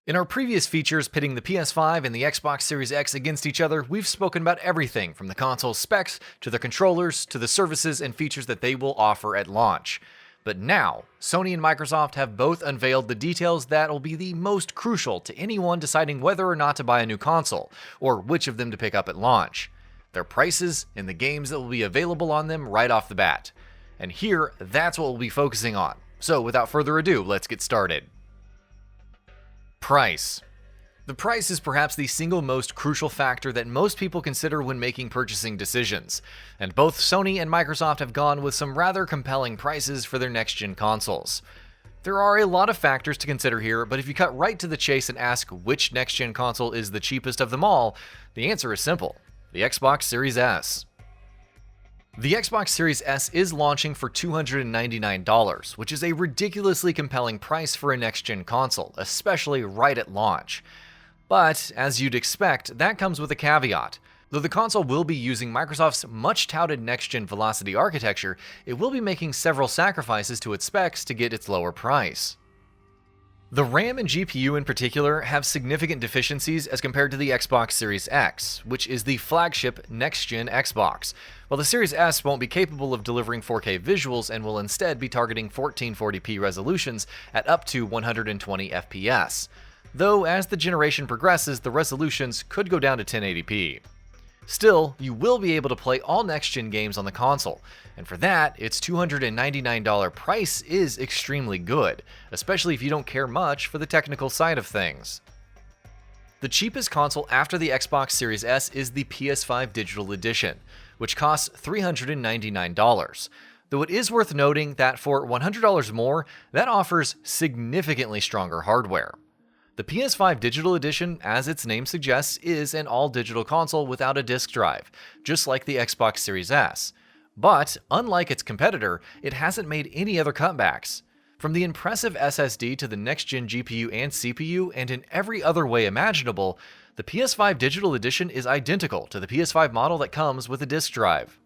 In our previous features pitting the PS5 and the Xbox Series X against each other, we've spoken about everything from the console's specs to the controllers to the services and features that they will offer at launch. But now, Sony and Microsoft have both unveiled the details that will be the most crucial to anyone deciding whether or not to buy a new console, or which of them to pick up at launch. Their prices and the games that will be available on them right off the bat. And here, that's what we'll be focusing on. So without further ado, let's get started. Price. The price is perhaps the single most crucial factor that most people consider when making purchasing decisions, and both Sony and Microsoft have gone with some rather compelling prices for their next-gen consoles. There are a lot of factors to consider here, but if you cut right to the chase and ask which next-gen console is the cheapest of them all, the answer is simple: the Xbox Series S. The Xbox Series S is launching for $299, which is a ridiculously compelling price for a next-gen console, especially right at launch. But, as you'd expect, that comes with a caveat. Though the console will be using Microsoft's much-touted next-gen Velocity architecture, it will be making several sacrifices to its specs to get its lower price. The RAM and GPU in particular have significant deficiencies as compared to the Xbox Series X, which is the flagship next-gen Xbox, while the Series S won't be capable of delivering 4K visuals and will instead be targeting 1440p resolutions at up to 120 FPS, though as the generation progresses, the resolutions could go down to 1080p. Still, you will be able to play all next-gen games on the console, and for that, its $299 price is extremely good, especially if you don't care much for the technical side of things. The cheapest console after the Xbox Series S is the PS5 Digital Edition, which costs $399, though it is worth noting that for $100 more, that offers significantly stronger hardware. The PS5 Digital Edition, as its name suggests, is an all-digital console without a disc drive, just like the Xbox Series S. But, unlike its competitor, it hasn't made any other cutbacks. From the impressive SSD to the next-gen GPU and CPU, and in every other way imaginable, the PS5 Digital Edition is identical to the PS5 model that comes with a disc drive.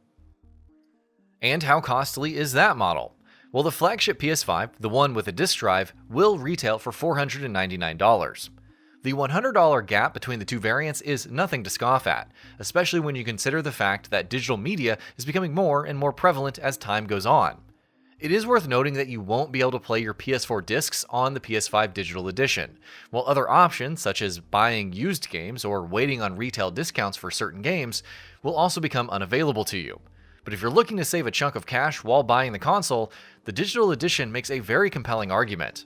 And how costly is that model? Well, the flagship PS5, the one with a disc drive, will retail for $499. The $100 gap between the two variants is nothing to scoff at, especially when you consider the fact that digital media is becoming more and more prevalent as time goes on. It is worth noting that you won't be able to play your PS4 discs on the PS5 Digital Edition, while other options, such as buying used games or waiting on retail discounts for certain games, will also become unavailable to you. But if you're looking to save a chunk of cash while buying the console, the Digital Edition makes a very compelling argument.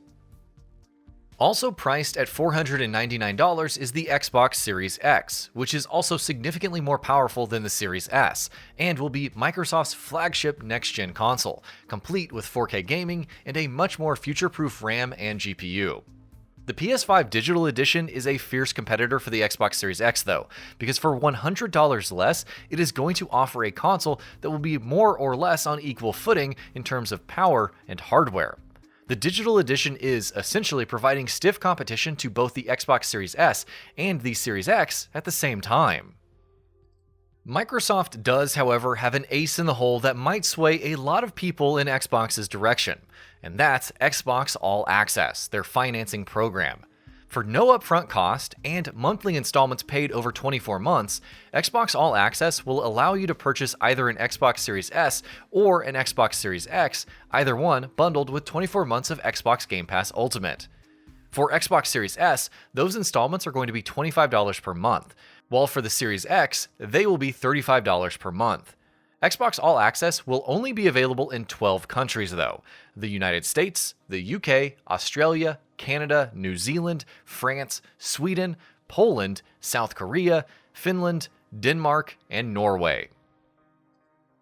Also priced at $499 is the Xbox Series X, which is also significantly more powerful than the Series S, and will be Microsoft's flagship next-gen console, complete with 4K gaming and a much more future-proof RAM and GPU. The PS5 Digital Edition is a fierce competitor for the Xbox Series X though, because for $100 less, it is going to offer a console that will be more or less on equal footing in terms of power and hardware. The Digital Edition is essentially providing stiff competition to both the Xbox Series S and the Series X at the same time. Microsoft does, however, have an ace in the hole that might sway a lot of people in Xbox's direction, and that's Xbox All Access, their financing program. For no upfront cost and monthly installments paid over 24 months, Xbox All Access will allow you to purchase either an Xbox Series S or an Xbox Series X, either one bundled with 24 months of Xbox Game Pass Ultimate. For Xbox Series S, those installments are going to be $25 per month, while for the Series X, they will be $35 per month. Xbox All Access will only be available in 12 countries though: the United States, the UK, Australia, Canada, New Zealand, France, Sweden, Poland, South Korea, Finland, Denmark, and Norway.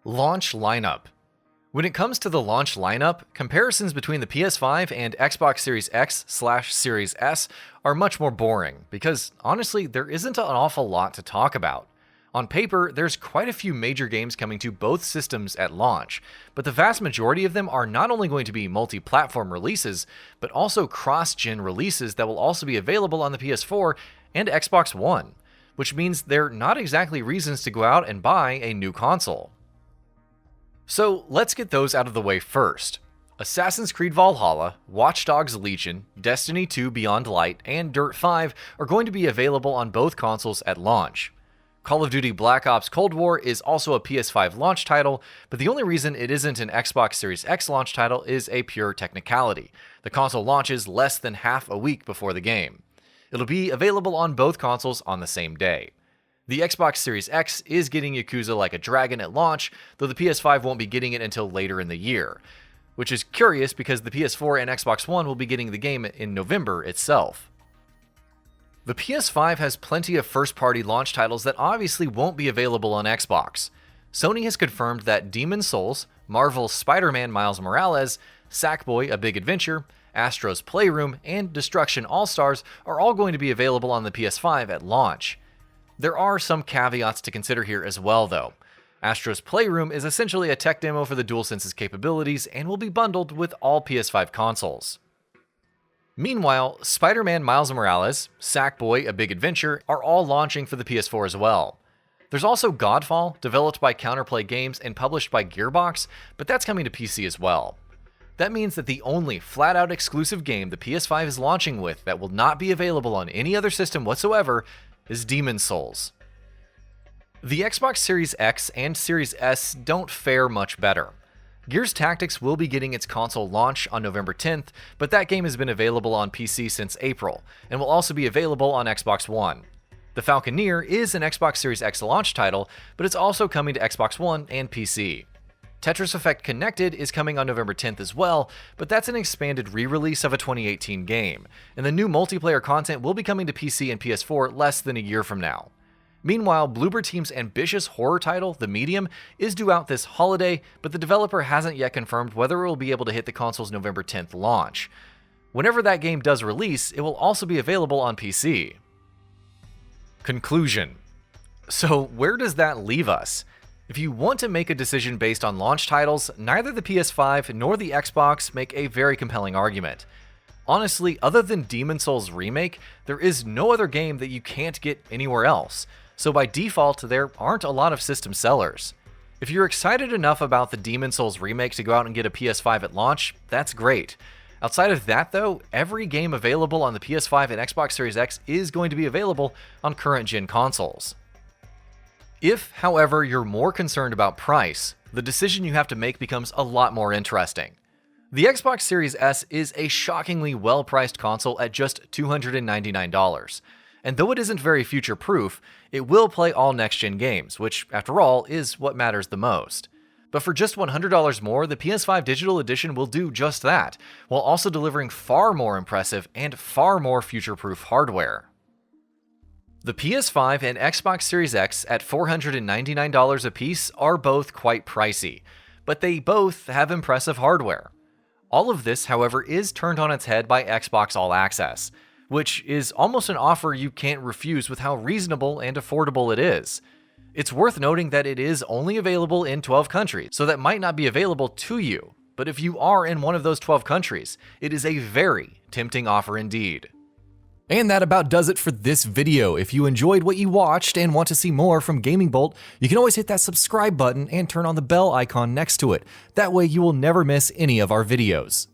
Launch lineup. When it comes to the launch lineup, comparisons between the PS5 and Xbox Series X/Series S are much more boring, because honestly, there isn't an awful lot to talk about. On paper, there's quite a few major games coming to both systems at launch, but the vast majority of them are not only going to be multi-platform releases, but also cross-gen releases that will also be available on the PS4 and Xbox One, which means they're not exactly reasons to go out and buy a new console. So let's get those out of the way first. Assassin's Creed Valhalla, Watch Dogs Legion, Destiny 2 Beyond Light, and Dirt 5 are going to be available on both consoles at launch. Call of Duty Black Ops Cold War is also a PS5 launch title, but the only reason it isn't an Xbox Series X launch title is a pure technicality. The console launches less than half a week before the game. It'll be available on both consoles on the same day. The Xbox Series X is getting Yakuza Like a Dragon at launch, though the PS5 won't be getting it until later in the year. Which is curious because the PS4 and Xbox One will be getting the game in November itself. The PS5 has plenty of first-party launch titles that obviously won't be available on Xbox. Sony has confirmed that Demon's Souls, Marvel's Spider-Man Miles Morales, Sackboy: A Big Adventure, Astro's Playroom, and Destruction All-Stars are all going to be available on the PS5 at launch. There are some caveats to consider here as well, though. Astro's Playroom is essentially a tech demo for the DualSense's capabilities and will be bundled with all PS5 consoles. Meanwhile, Spider-Man Miles Morales, Sackboy: A Big Adventure are all launching for the PS4 as well. There's also Godfall, developed by Counterplay Games and published by Gearbox, but that's coming to PC as well. That means that the only flat-out exclusive game the PS5 is launching with that will not be available on any other system whatsoever is Demon's Souls. The Xbox Series X and Series S don't fare much better. Gears Tactics will be getting its console launch on November 10th, but that game has been available on PC since April, and will also be available on Xbox One. The Falconeer is an Xbox Series X launch title, but it's also coming to Xbox One and PC. Tetris Effect Connected is coming on November 10th as well, but that's an expanded re-release of a 2018 game, and the new multiplayer content will be coming to PC and PS4 less than a year from now. Meanwhile, Bloober Team's ambitious horror title, The Medium, is due out this holiday, but the developer hasn't yet confirmed whether it will be able to hit the console's November 10th launch. Whenever that game does release, it will also be available on PC. Conclusion. So where does that leave us? If you want to make a decision based on launch titles, neither the PS5 nor the Xbox make a very compelling argument. Honestly, other than Demon's Souls Remake, there is no other game that you can't get anywhere else. So by default, there aren't a lot of system sellers. If you're excited enough about the Demon's Souls remake to go out and get a PS5 at launch, that's great. Outside of that though, every game available on the PS5 and Xbox Series X is going to be available on current-gen consoles. If, however, you're more concerned about price, the decision you have to make becomes a lot more interesting. The Xbox Series S is a shockingly well-priced console at just $299. And though it isn't very future-proof, it will play all next-gen games, which, after all, is what matters the most. But for just $100 more, the PS5 Digital Edition will do just that, while also delivering far more impressive and far more future-proof hardware. The PS5 and Xbox Series X at $499 apiece are both quite pricey, but they both have impressive hardware. All of this, however, is turned on its head by Xbox All Access, which is almost an offer you can't refuse with how reasonable and affordable it is. It's worth noting that it is only available in 12 countries, so that might not be available to you, but if you are in one of those 12 countries, it is a very tempting offer indeed. And that about does it for this video. If you enjoyed what you watched and want to see more from GamingBolt, you can always hit that subscribe button and turn on the bell icon next to it. That way you will never miss any of our videos.